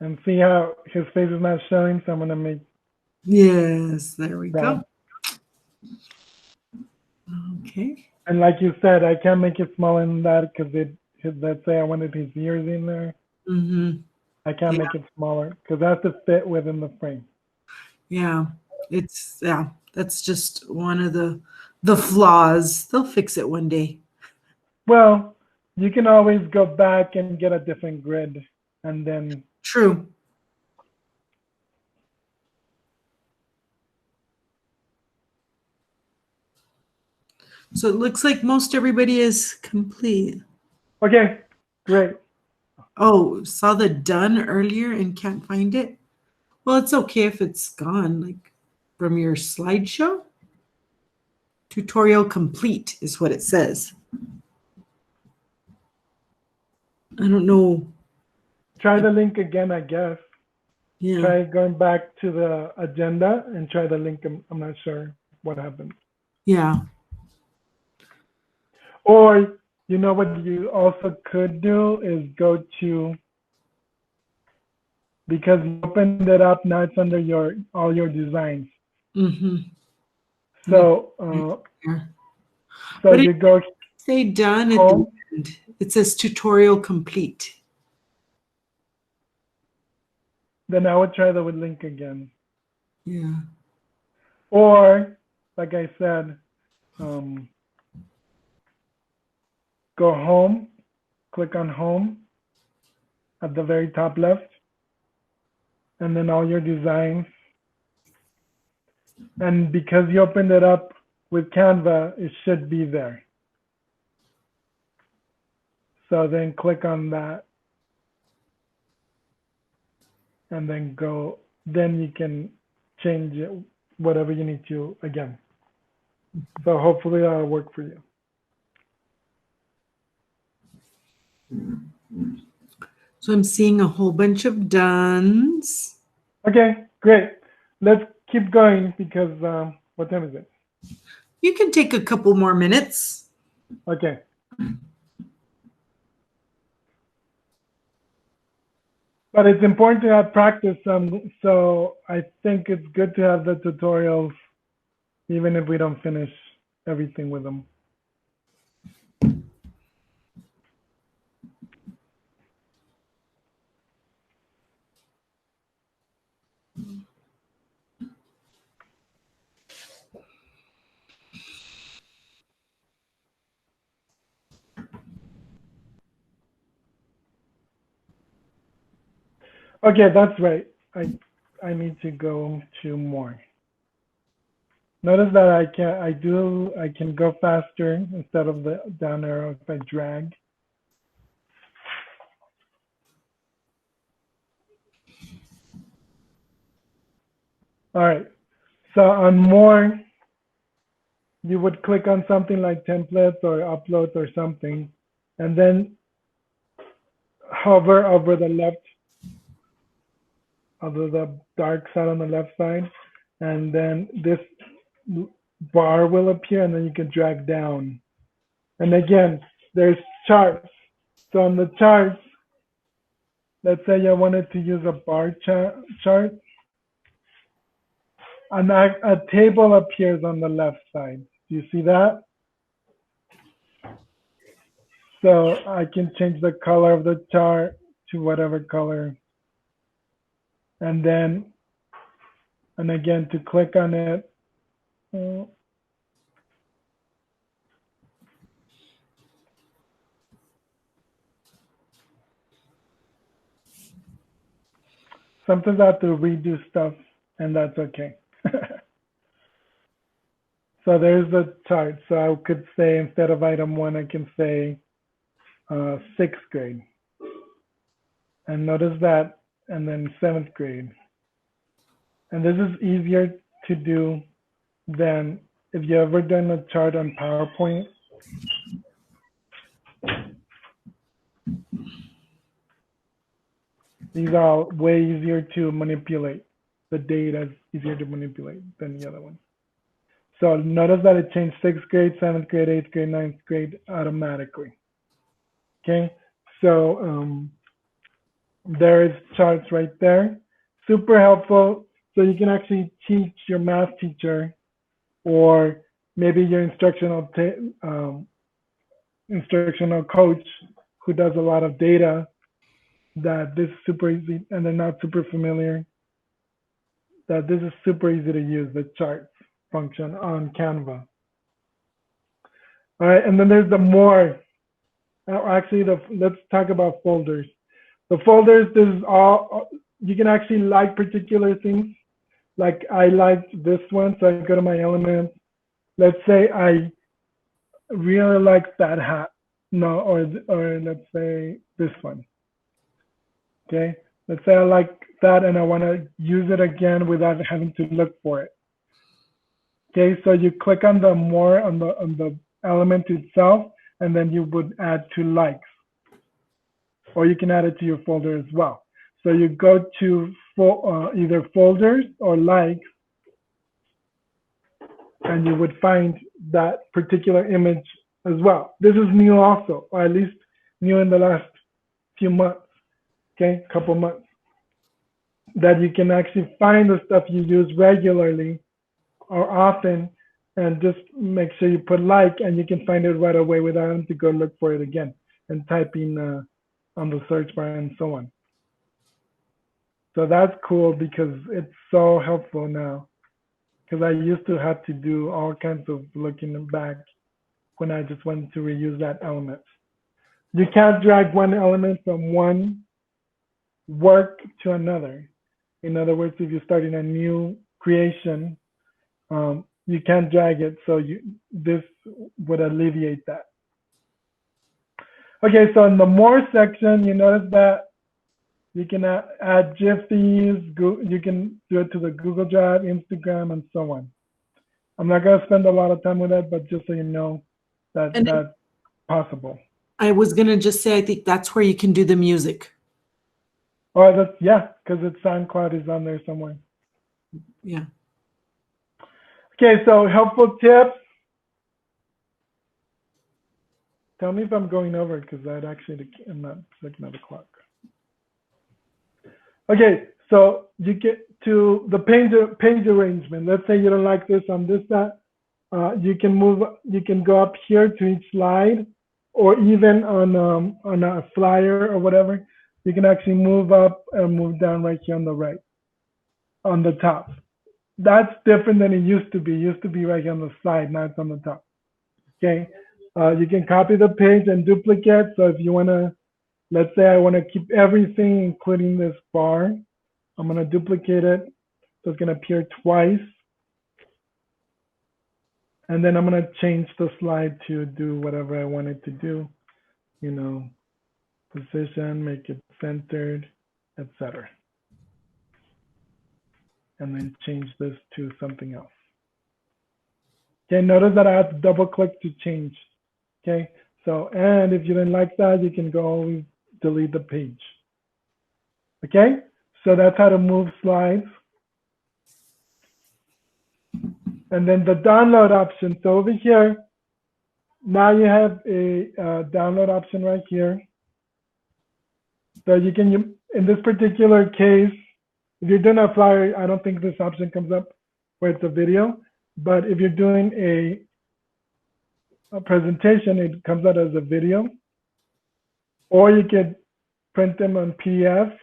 And see how his face is not showing, so I'm gonna make Yes, there we that. go. Okay. And like you said, I can't make it smaller than that because let's say I wanted his ears in there. Mm-hmm. I can't make it smaller because it has to fit within the frame. Yeah. That's just one of the flaws. They'll fix it one day. Well, you can always go back and get a different grid and then True. So it looks like most everybody is complete. okay, great. Oh, saw the done earlier and can't find it. Well, it's okay if it's gone, like from your slideshow. Tutorial complete is what it says. I don't know. Try the link again, I guess. Yeah. Try going back to the agenda and try the link. I'm not sure what happened. Yeah. Or, you know what you also could do is go to, because you opened it up, now it's under all your designs. Mm-hmm. So, Yeah. so But you go say done at home. the end. It says tutorial complete. Then I would try the link again. Yeah. Or, like I said, go home, click on home at the very top left, and then all your designs. And because you opened it up with Canva, it should be there. So then click on that and then then you can change it, whatever you need to again. So hopefully that'll work for you. So I'm seeing a whole bunch of dones. Okay, great. Let's keep going because what time is it? You can take a couple more minutes. Okay. But it's important to have practice. So I think it's good to have the tutorials, even if we don't finish everything with them. Okay, that's right. I need to go to more. Notice that I can go faster instead of the down arrow if I drag. All right, so on more, you would click on something like templates or uploads or something, and then hover over the left, over the dark side on the left side, and then this bar will appear, and then you can drag down. And again, there's charts. So on the charts, let's say I wanted to use a bar chart, and a table appears on the left side. Do you see that? So I can change the color of the chart to whatever color. And then, and again, to click on it, sometimes I have to redo stuff, and that's okay. So there's the chart. So I could say, instead of item 1, I can say 6th grade. And notice that, and then 7th grade. And this is easier to do than if you ever done a chart on PowerPoint. These are way easier to manipulate. The data is easier to manipulate than the other one. So notice that it changed 6th grade, 7th grade, 8th grade, 9th grade automatically. Okay, so There is charts right there. Super helpful. So you can actually teach your math teacher or maybe your instructional coach who does a lot of data, that this is super easy and they're not super familiar, that this is super easy to use, the charts function on Canva. All right, and then there's the more. Actually, let's talk about folders. The folders, this is all, you can actually like particular things. Like I liked this one, so I go to my elements. Let's say I really like that hat. No, or let's say this one. Okay, let's say I like that and I want to use it again without having to look for it. Okay, so you click on the more on the element itself, and then you would add to likes, or you can add it to your folder as well. So you go to either folders or likes, and you would find that particular image as well. This is new also, or at least new in the last few months, okay, couple months, that you can actually find the stuff you use regularly or often, and just make sure you put like, and you can find it right away without having to go look for it again and type in on the search bar and so on. So that's cool because it's so helpful now, because I used to have to do all kinds of looking back when I just wanted to reuse that element. You can't drag one element from one work to another. In other words, if you're starting a new creation, you can't drag it, so this would alleviate that. Okay, so in the more section, you notice that you can add GIFs, you can do it to the Google Drive, Instagram, and so on. I'm not going to spend a lot of time with that, but just so you know that that's possible. I was going to just say, I think that's where you can do the music. Oh, that's, yeah, because it's SoundCloud is on there somewhere. Yeah. Okay, so helpful tips. Tell me if I'm going over, because I'd actually, I'm not looking at the clock. Okay, so you get to the page arrangement. Let's say you don't like this on this side. You can go up here to each slide, or even on a flyer or whatever. You can actually move up and move down right here on the right, on the top. That's different than it used to be. It used to be right here on the side, now it's on the top. Okay, you can copy the page and duplicate. So if you want to, let's say I want to keep everything, including this bar, I'm going to duplicate it. So it's going to appear twice. And then I'm going to change the slide to do whatever I want it to do, you know, position, make it centered, etc. And then change this to something else. Okay, notice that I have to double click to change. Okay, so, and if you didn't like that, you can go always delete the page. Okay, so that's how to move slides. And then the download option. So over here, now you have a download option right here. So you can, in this particular case, if you're doing a flyer, I don't think this option comes up where it's a video, but if you're doing a presentation, it comes out as a video, or you can print them on PDF,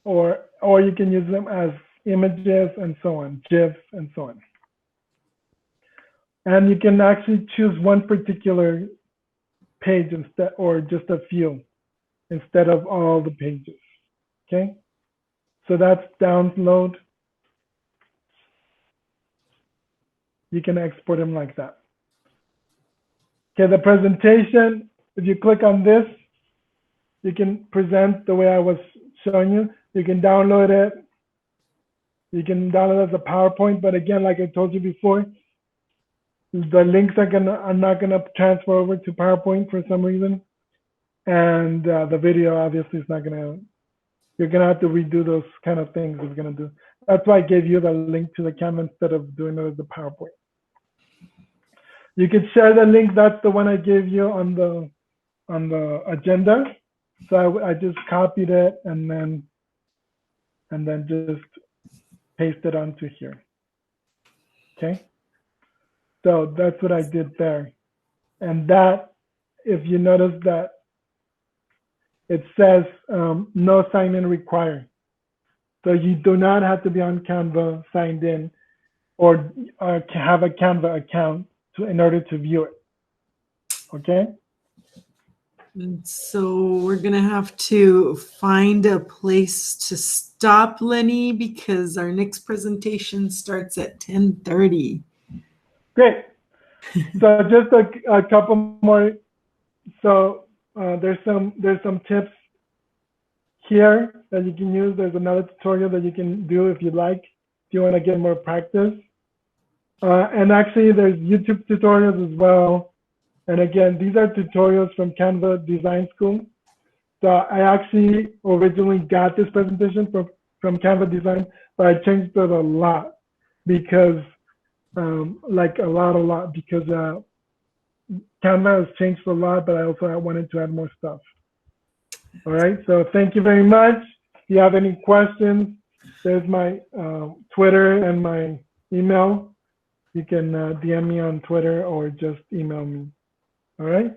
or you can use them as images and so on, GIFs and so on. And you can actually choose one particular page instead, or just a few instead of all the pages. Okay, so that's download. You can export them like that. Okay, the presentation, if you click on this, you can present the way I was showing you. You can download it. You can download it as a PowerPoint, but again, like I told you before, the links are not gonna transfer over to PowerPoint for some reason. And the video obviously is not gonna, you're gonna have to redo those kind of things it's gonna do. That's why I gave you the link to the Canva instead of doing it as a PowerPoint. You can share the link. That's the one I gave you on the agenda. So I just copied it and then just paste it onto here. Okay. So that's what I did there. And that, if you notice that it says no sign in required. So you do not have to be on Canva signed in or have a Canva account in order to view it. Okay. And so we're gonna have to find a place to stop, Lenny, because our next presentation starts at 10:30. Great. So just a couple more. So there's some tips here that you can use. There's another tutorial that you can do if you like, if you want to get more practice. And actually, there's YouTube tutorials as well. And again, these are tutorials from Canva Design School. So I actually originally got this presentation from Canva Design, but I changed it a lot because, like a lot, because Canva has changed a lot, but I wanted to add more stuff. All right, so thank you very much. If you have any questions, there's my Twitter and my email. You can DM me on Twitter or just email me. All right.